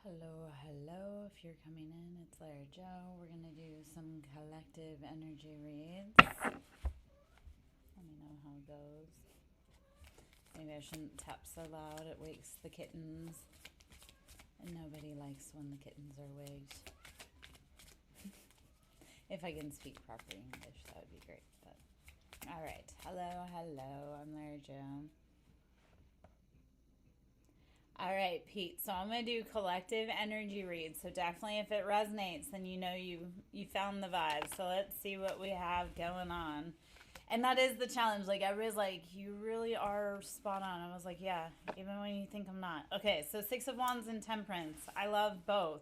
Hello, hello. If you're coming in, it's Lara Joe. We're going to do some collective energy reads. Let me know how it goes. Maybe I shouldn't tap so loud, it wakes the kittens. And nobody likes when the kittens are wigged. If I can speak proper English, that would be great. But all right. Hello, hello. I'm Lara Joe. All right, Pete. So I'm going to do collective energy reads. So definitely if it resonates, then you know you found the vibe. So let's see what we have going on. And that is the challenge. Like, everybody's like, you really are spot on. I was like, yeah, even when you think I'm not. Okay, so Six of Wands and Temperance. I love both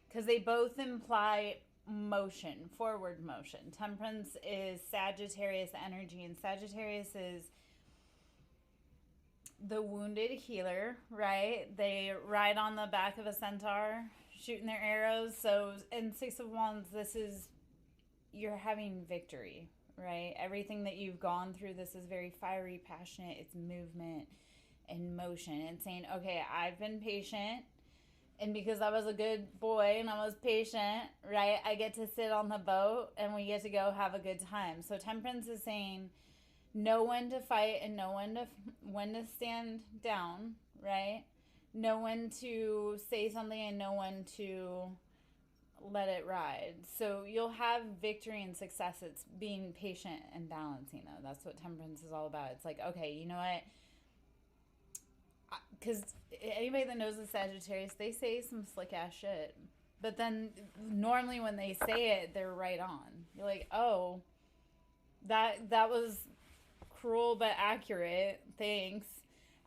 because they both imply motion, forward motion. Temperance is Sagittarius energy, and Sagittarius is the wounded healer, right? They ride on the back of a centaur, shooting their arrows. So in Six of Wands, this is, you're having victory, right? Everything that you've gone through, this is very fiery, passionate. It's movement and motion. And saying, okay, I've been patient. And because I was a good boy and I was patient, right, I get to sit on the boat and we get to go have a good time. So Temperance is saying, know when to fight and know when to stand down, right? Know when to say something and know when to let it ride. So you'll have victory and success. It's being patient and balancing, though. That's what Temperance is all about. It's like, okay, you know what? Because anybody that knows the Sagittarius, they say some slick ass shit. But then normally when they say it, they're right on. You're like, oh, that was cruel but accurate. Thanks.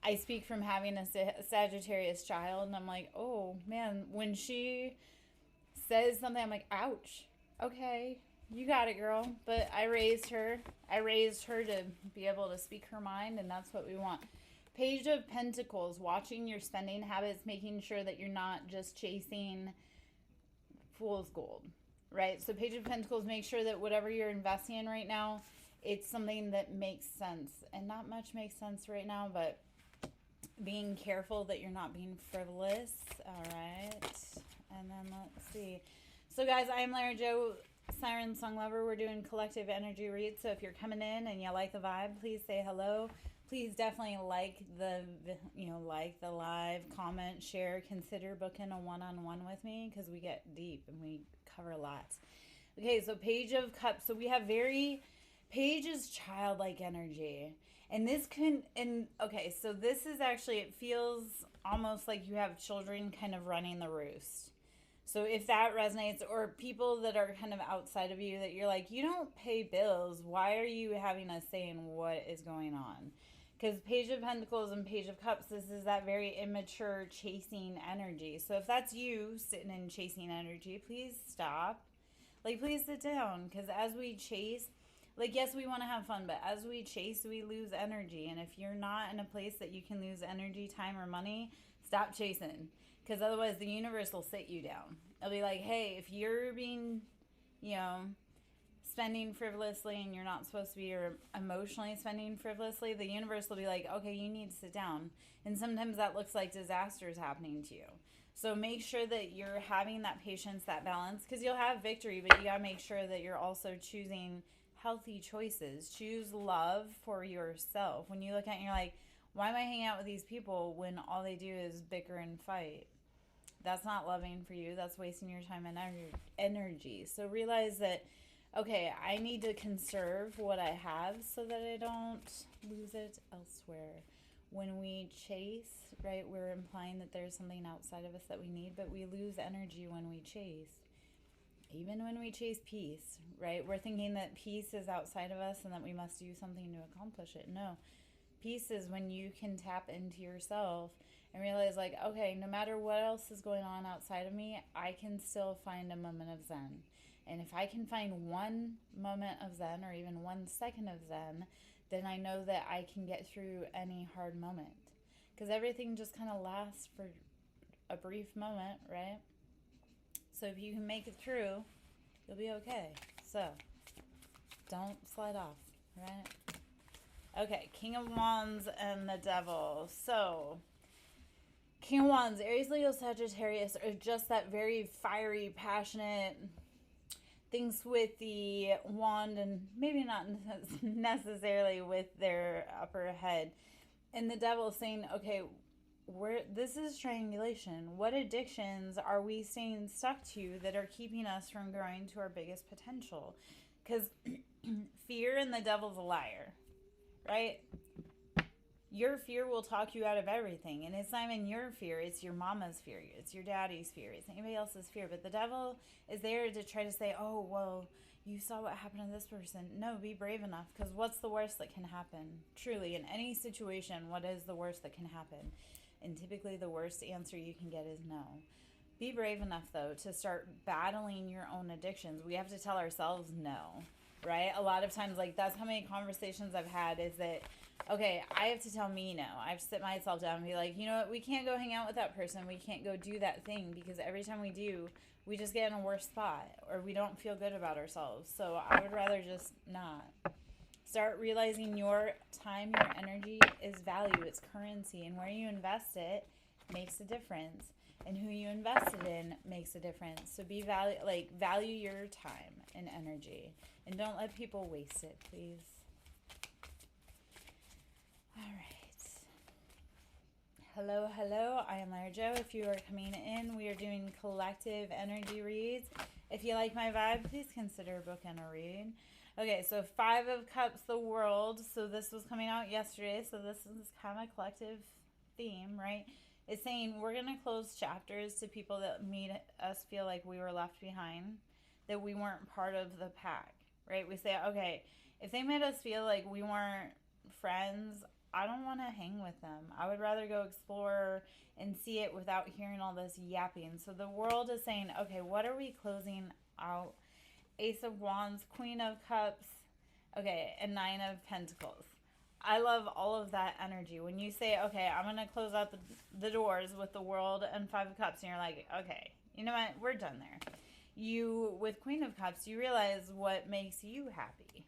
I speak from having a Sagittarius child, and I'm like, oh man, when she says something, I'm like, ouch. Okay, you got it, girl. But I raised her. I raised her to be able to speak her mind, and that's what we want. Page of Pentacles, watching your spending habits, making sure that you're not just chasing fool's gold, right? So Page of Pentacles, make sure that whatever you're investing in right now, it's something that makes sense. And not much makes sense right now, but being careful that you're not being frivolous. All right. And then let's see. So guys, I am Lara Joe, Siren Song Lover. We're doing collective energy reads. So if you're coming in and you like the vibe, please say hello. Please definitely like the live, comment, share, consider booking a one-on-one with me because we get deep and we cover lots. Okay, so Page of Cups. So we have Page is childlike energy. And so this is actually, it feels almost like you have children kind of running the roost. So if that resonates, or people that are kind of outside of you that you're like, you don't pay bills, why are you having a say in what is going on? Because Page of Pentacles and Page of Cups, this is that very immature chasing energy. So if that's you sitting in chasing energy, please stop. Like, please sit down. Because as we chase, like, yes, we want to have fun, but as we chase, we lose energy. And if you're not in a place that you can lose energy, time, or money, stop chasing. Because otherwise the universe will sit you down. It'll be like, hey, if you're being, spending frivolously and you're not supposed to be, or emotionally spending frivolously, the universe will be like, okay, you need to sit down. And sometimes that looks like disasters happening to you. So make sure that you're having that patience, that balance, because you'll have victory, but you got to make sure that you're also choosing healthy choices. Choose love for yourself. When you look at it and you're like, why am I hanging out with these people when all they do is bicker and fight? That's not loving for you. That's wasting your time and energy. So realize that, okay, I need to conserve what I have so that I don't lose it elsewhere. When we chase, right, we're implying that there's something outside of us that we need, but we lose energy when we chase. Even when we chase peace, right, we're thinking that peace is outside of us and that we must do something to accomplish it. No. Peace is when you can tap into yourself and realize, like, okay, no matter what else is going on outside of me, I can still find a moment of Zen. And if I can find one moment of Zen or even 1 second of Zen, then I know that I can get through any hard moment. Because everything just kind of lasts for a brief moment, right? So if you can make it through, you'll be okay. So don't slide off, right? Okay, King of Wands and the Devil. So King of Wands, Aries, Leo, Sagittarius are just that very fiery, passionate things with the wand, and maybe not necessarily with their upper head. And the devil saying, okay, this is triangulation. What addictions are we staying stuck to that are keeping us from growing to our biggest potential? Because fear and the devil's a liar, right? Your fear will talk you out of everything. And it's not even your fear. It's your mama's fear. It's your daddy's fear. It's anybody else's fear. But the devil is there to try to say, oh, well, you saw what happened to this person. No, be brave enough. Because what's the worst that can happen? Truly, in any situation, what is the worst that can happen? And typically the worst answer you can get is no. Be brave enough, though, to start battling your own addictions. We have to tell ourselves no, right? A lot of times, like, that's how many conversations I've had is that, okay, I have to tell me no. I have to sit myself down and be like, you know what? We can't go hang out with that person. We can't go do that thing, because every time we do, we just get in a worse spot, or we don't feel good about ourselves. So I would rather just not. Start realizing your time, your energy is value. It's currency. And where you invest it makes a difference. And who you invested in makes a difference. So value your time and energy. And don't let people waste it, please. All right. Hello, hello. I am Lara Jo. If you are coming in, we are doing collective energy reads. If you like my vibe, please consider booking a read. Okay, so 5 of Cups, the World. So this was coming out yesterday. So this is kind of a collective theme, right? It's saying we're going to close chapters to people that made us feel like we were left behind, that we weren't part of the pack, right? We say, okay, if they made us feel like we weren't friends, I don't want to hang with them. I would rather go explore and see it without hearing all this yapping. So the World is saying, okay, what are we closing out? Ace of Wands, Queen of Cups, okay, and 9 of Pentacles. I love all of that energy. When you say, okay, I'm going to close out the doors with the World and 5 of Cups, and you're like, okay, you know what? We're done there. You, with Queen of Cups, you realize what makes you happy.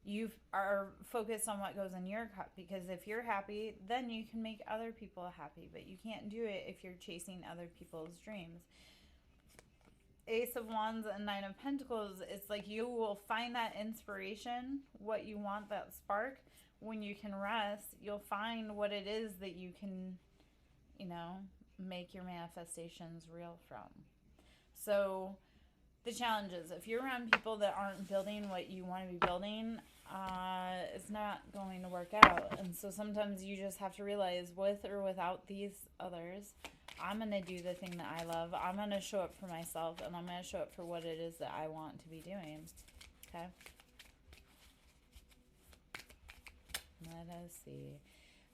You are focused on what goes in your cup, because if you're happy, then you can make other people happy, but you can't do it if you're chasing other people's dreams. Ace of Wands and 9 of Pentacles, it's like you will find that inspiration, what you want, that spark. When you can rest, you'll find what it is that you can, make your manifestations real from. So the challenge is, if you're around people that aren't building what you want to be building, it's not going to work out. And so sometimes you just have to realize, with or without these others, I'm going to do the thing that I love. I'm going to show up for myself, and I'm going to show up for what it is that I want to be doing. Okay? Let us see.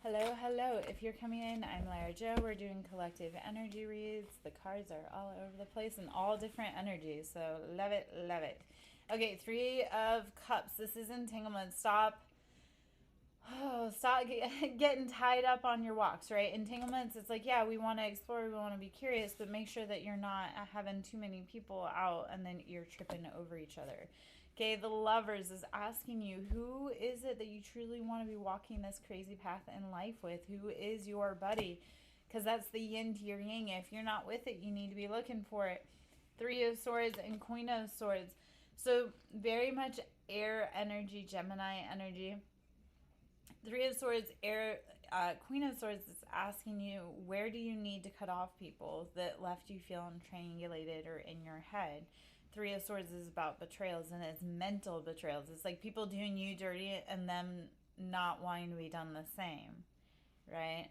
Hello, hello. If you're coming in, I'm Lara Jo. We're doing collective energy reads. The cards are all over the place and all different energies. So love it, love it. Okay, 3 of Cups. This is entanglement. Stop getting tied up on your walks, right? Entanglements, it's like, yeah, we want to explore, we want to be curious, but make sure that you're not having too many people out and then you're tripping over each other. Okay, the Lovers is asking you, who is it that you truly want to be walking this crazy path in life with? Who is your buddy? Because that's the yin to your yang. If you're not with it, you need to be looking for it. 3 of Swords and Queen of Swords. So very much air energy, Gemini energy. 3 of Swords, air, Queen of Swords is asking you, where do you need to cut off people that left you feeling triangulated or in your head? 3 of Swords is about betrayals, and it's mental betrayals. It's like people doing you dirty and them not wanting to be done the same, right?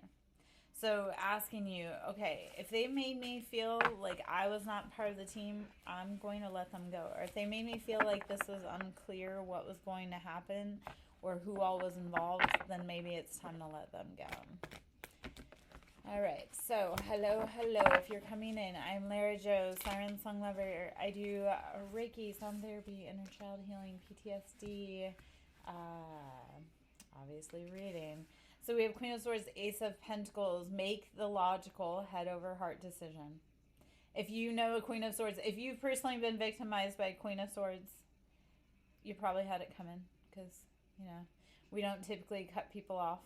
So asking you, okay, if they made me feel like I was not part of the team, I'm going to let them go. Or if they made me feel like this was unclear what was going to happen or who all was involved, then maybe it's time to let them go. All right, so hello, hello. If you're coming in, I'm Lara Jo, Siren Song Lover. I do Reiki, sound therapy, inner child healing, PTSD, obviously reading. So we have Queen of Swords, Ace of Pentacles. Make the logical head over heart decision. If you know a Queen of Swords, if you've personally been victimized by a Queen of Swords, you probably had it coming, because, we don't typically cut people off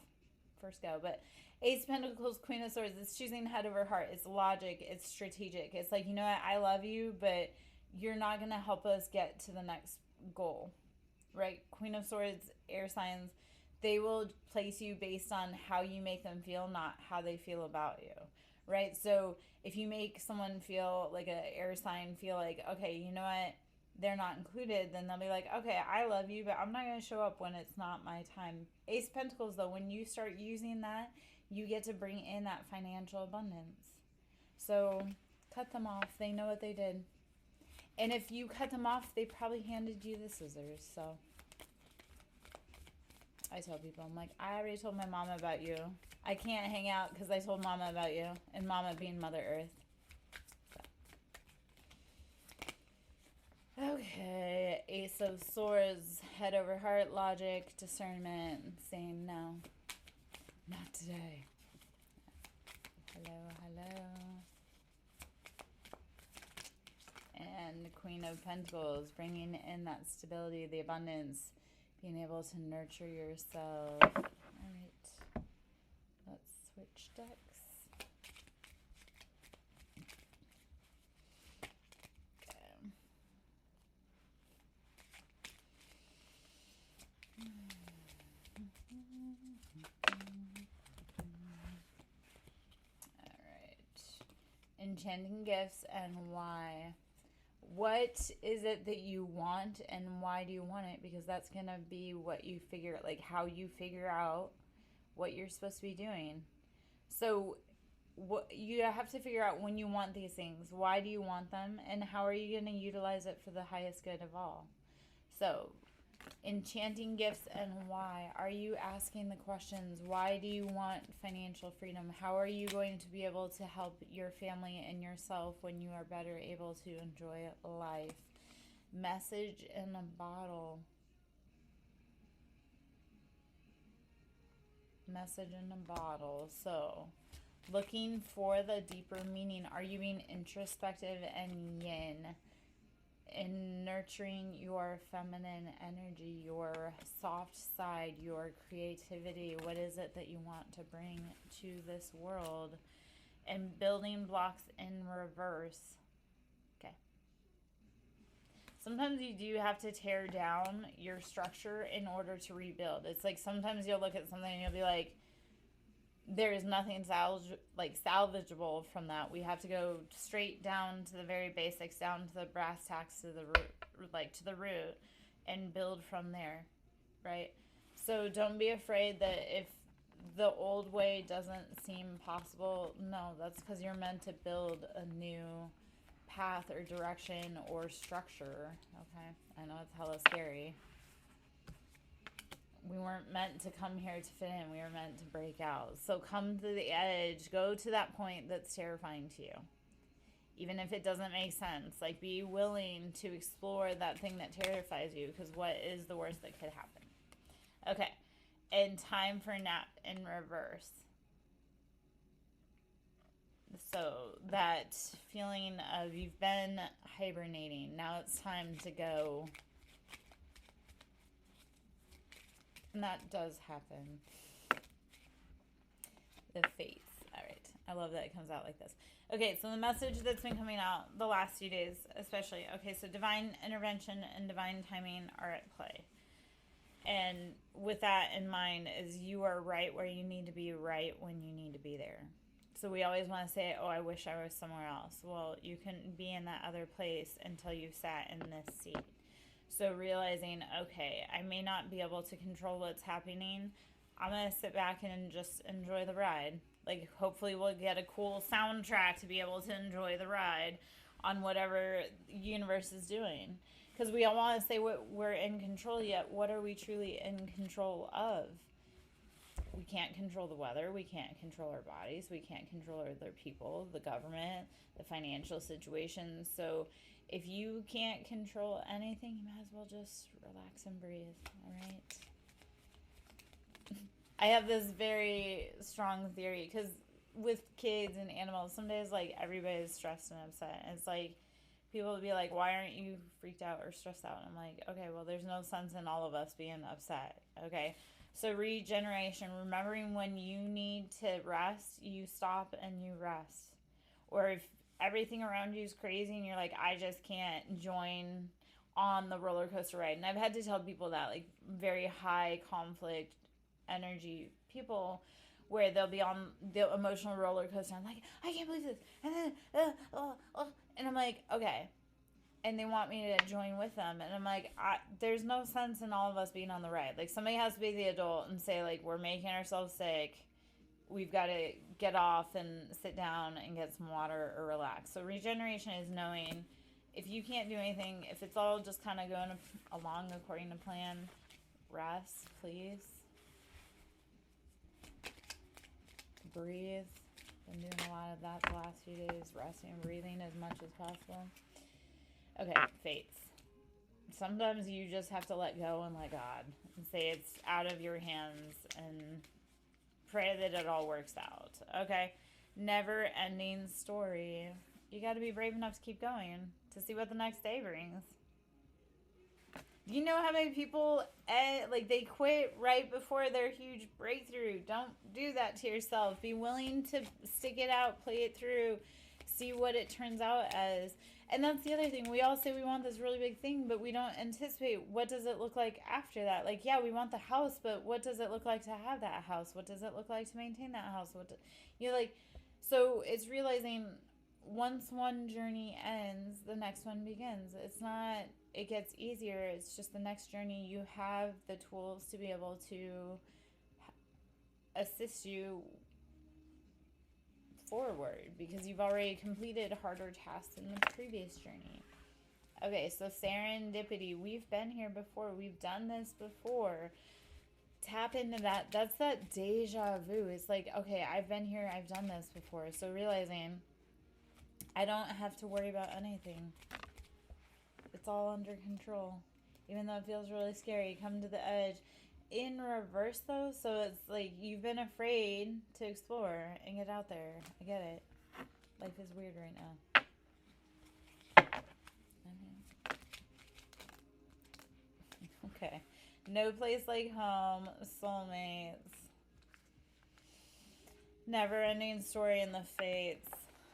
first go. But Ace of Pentacles, Queen of Swords, it's choosing head over heart. It's logic. It's strategic. It's like, you know what? I love you, but you're not going to help us get to the next goal, right? Queen of Swords, air signs, they will place you based on how you make them feel, not how they feel about you, right? So if you make someone feel like an air sign feel like, okay, you know what? They're not included, then they'll be like, okay, I love you, but I'm not going to show up when it's not my time. Ace of Pentacles, though, when you start using that, you get to bring in that financial abundance. So cut them off. They know what they did. And if you cut them off, they probably handed you the scissors. So I tell people, I'm like, I already told my mama about you. I can't hang out because I told mama about you. And mama being Mother Earth. Okay, Ace of Swords, head over heart, logic, discernment, saying no, not today. Hello, hello. And the Queen of Pentacles, bringing in that stability, the abundance, being able to nurture yourself. All right, let's switch decks. Enchanting gifts and why. What is it that you want and why do you want it? Because that's going to be what you figure, like how you figure out what you're supposed to be doing. So what you have to figure out when you want these things. Why do you want them? And how are you going to utilize it for the highest good of all? So enchanting gifts and why. Are you asking the questions? Why do you want financial freedom? How are you going to be able to help your family and yourself when you are better able to enjoy life? Message in a bottle. Message in a bottle. So looking for the deeper meaning. Are you being introspective and yin? In nurturing your feminine energy, your soft side, your creativity. What is it that you want to bring to this world? And building blocks in reverse. Okay. Sometimes you do have to tear down your structure in order to rebuild. It's like sometimes you'll look at something and you'll be like, there is nothing salvageable from that. We have to go straight down to the very basics, down to the brass tacks, to the root, to the root, and build from there, right? So don't be afraid that if the old way doesn't seem possible, no, that's because you're meant to build a new path or direction or structure, okay? I know it's hella scary. We weren't meant to come here to fit in. We were meant to break out. So come to the edge. Go to that point that's terrifying to you. Even if it doesn't make sense. Like, be willing to explore that thing that terrifies you. Because what is the worst that could happen? Okay. And time for nap in reverse. So that feeling of you've been hibernating. Now it's time to go. And that does happen. The fates. All right. I love that it comes out like this. Okay, so the message that's been coming out the last few days, especially. Okay, so divine intervention and divine timing are at play. And with that in mind is you are right where you need to be right when you need to be there. So we always want to say, oh, I wish I was somewhere else. Well, you couldn't be in that other place until you sat in this seat. So realizing, okay, I may not be able to control what's happening. I'm going to sit back and just enjoy the ride. Like, hopefully we'll get a cool soundtrack to be able to enjoy the ride on whatever the universe is doing. Because we all want to say we're in control, yet what are we truly in control of? We can't control the weather. We can't control our bodies. We can't control other people, the government, the financial situation. So if you can't control anything, you might as well just relax and breathe, all right? I have this very strong theory, because with kids and animals, some days, like, everybody's stressed and upset. And it's like, people will be like, why aren't you freaked out or stressed out? And I'm like, okay, well, there's no sense in all of us being upset, okay? So regeneration, remembering when you need to rest, you stop and you rest. Or if everything around you is crazy and you're like, I just can't join on the roller coaster ride. And I've had to tell people that, like very high conflict energy people, where they'll be on the emotional roller coaster. I'm like, I can't believe this. And then, and I'm like, okay. And they want me to join with them. And I'm like, there's no sense in all of us being on the ride. Like, somebody has to be the adult and say, like, we're making ourselves sick. We've got to get off and sit down and get some water or relax. So regeneration is knowing if you can't do anything, if it's all just kind of going along according to plan, rest, please. Breathe. Been doing a lot of that the last few days, resting and breathing as much as possible. Okay, fates. Sometimes you just have to let go and let God and say it's out of your hands and pray that it all works out. Okay? Never ending story. You got to be brave enough to keep going to see what the next day brings. Do you know how many people, like, they quit right before their huge breakthrough? Don't do that to yourself. Be willing to stick it out, play it through, see what it turns out as. And that's the other thing. We all say we want this really big thing, but we don't anticipate what does it look like after that. Like, yeah, we want the house, but what does it look like to have that house? What does it look like to maintain that house? So it's realizing once one journey ends, the next one begins. It's not, it gets easier. It's just the next journey. You have the tools to be able to assist you forward because you've already completed harder tasks in the previous journey. Okay, so serendipity. We've been here before. We've done this before. Tap into that. That's that deja vu. It's like, okay, I've been here. I've done this before. So realizing I don't have to worry about anything. It's all under control. Even though it feels really scary, come to the edge. In reverse, though, so it's like you've been afraid to explore and get out there. I get it. Life is weird right now. Okay. No place like home. Soulmates. Never ending story in the fates.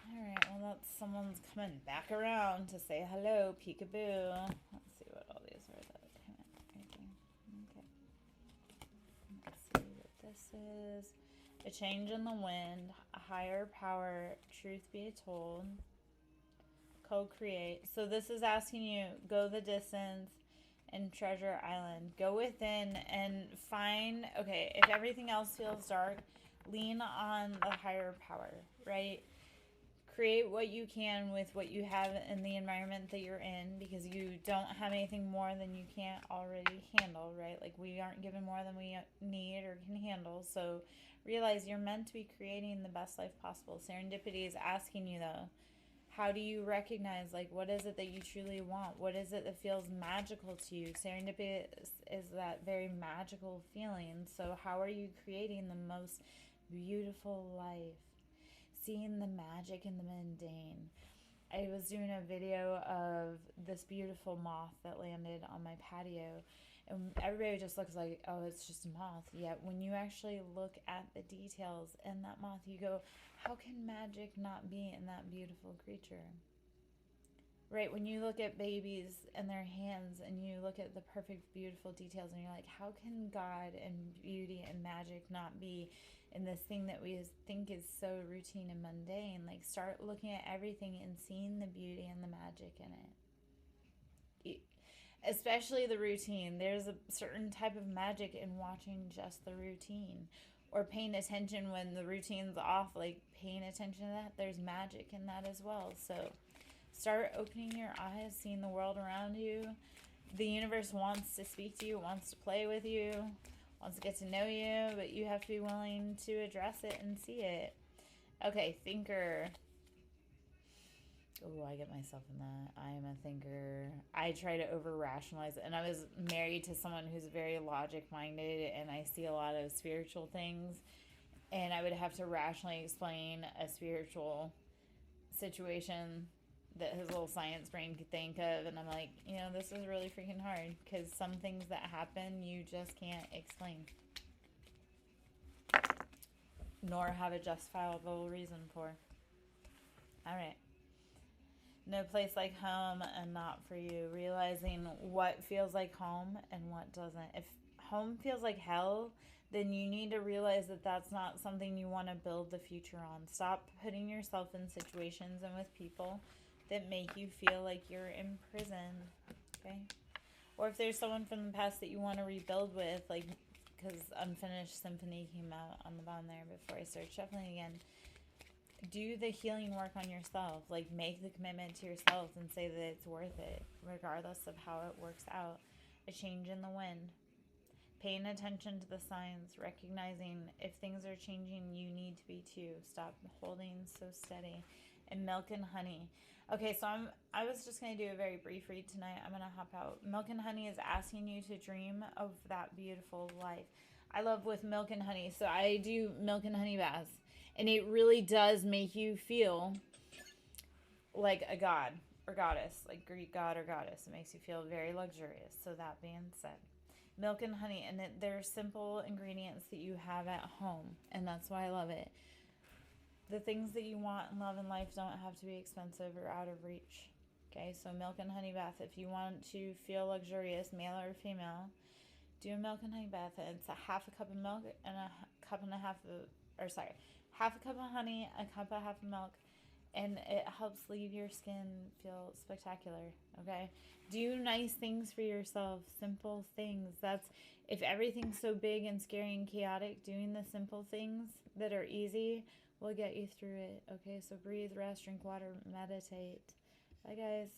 Alright, well, that's someone's coming back around to say hello, peekaboo. Let's see what all these are that came in. Okay. Let's see what this is. A change in the wind, a higher power, truth be told, co-create. So this is asking you, go the distance and Treasure Island. Go within and find, okay, if everything else feels dark, lean on the higher power, right? Create what you can with what you have in the environment that you're in, because you don't have anything more than you can't already handle, right? Like, we aren't given more than we need or can handle. So realize you're meant to be creating the best life possible. Serendipity is asking you, though, how do you recognize, like, what is it that you truly want? What is it that feels magical to you? Serendipity is that very magical feeling. So how are you creating the most beautiful life? Seeing the magic in the mundane. I was doing a video of this beautiful moth that landed on my patio, and everybody just looks like, oh, it's just a moth. Yet when you actually look at the details in that moth, you go, how can magic not be in that beautiful creature? Right? When you look at babies and their hands and you look at the perfect, beautiful details, and you're like, how can God and beauty and magic not be in this thing that we think is so routine and mundane? Like, start looking at everything and seeing the beauty and the magic in it. Especially the routine. There's a certain type of magic in watching just the routine, or paying attention when the routine's off, like paying attention to that. There's magic in that as well. So start opening your eyes, seeing the world around you. The universe wants to speak to you, wants to play with you, wants to get to know you, but you have to be willing to address it and see it. Okay, thinker. Oh, I get myself in that. I am a thinker. I try to over-rationalize it. And I was married to someone who's very logic-minded, and I see a lot of spiritual things. And I would have to rationally explain a spiritual situation that his little science brain could think of. And I'm like, this is really freaking hard, because some things that happen, you just can't explain. nor have a justifiable reason for. All right. No place like home and not for you. Realizing what feels like home and what doesn't. If home feels like hell, then you need to realize that that's not something you want to build the future on. Stop putting yourself in situations and with people that make you feel like you're in prison. Okay? Or if there's someone from the past that you want to rebuild with, like, because Unfinished Symphony came out on the bottom there before I started shuffling again. Do the healing work on yourself. Like, make the commitment to yourself and say that it's worth it, regardless of how it works out. A change in the wind. Paying attention to the signs, recognizing if things are changing, you need to be too. Stop holding so steady. And Milk and Honey. Okay, so I was just going to do a very brief read tonight. I'm going to hop out. Milk and Honey is asking you to dream of that beautiful life. I love with Milk and Honey. So I do Milk and Honey baths. And it really does make you feel like a god or goddess, like Greek god or goddess. It makes you feel very luxurious. So that being said, Milk and Honey, and they're simple ingredients that you have at home. And that's why I love it. The things that you want and love in life don't have to be expensive or out of reach. Okay, so Milk and Honey bath. If you want to feel luxurious, male or female, do a Milk and Honey bath. And it's a half a cup of milk and a cup and a half of, or sorry, half a cup of honey, a cup and a half of milk, and it helps leave your skin feel spectacular. Okay, do nice things for yourself. Simple things. That's, if everything's so big and scary and chaotic, doing the simple things that are easy will get you through it. Okay, so breathe, rest, drink water, meditate. Bye, guys.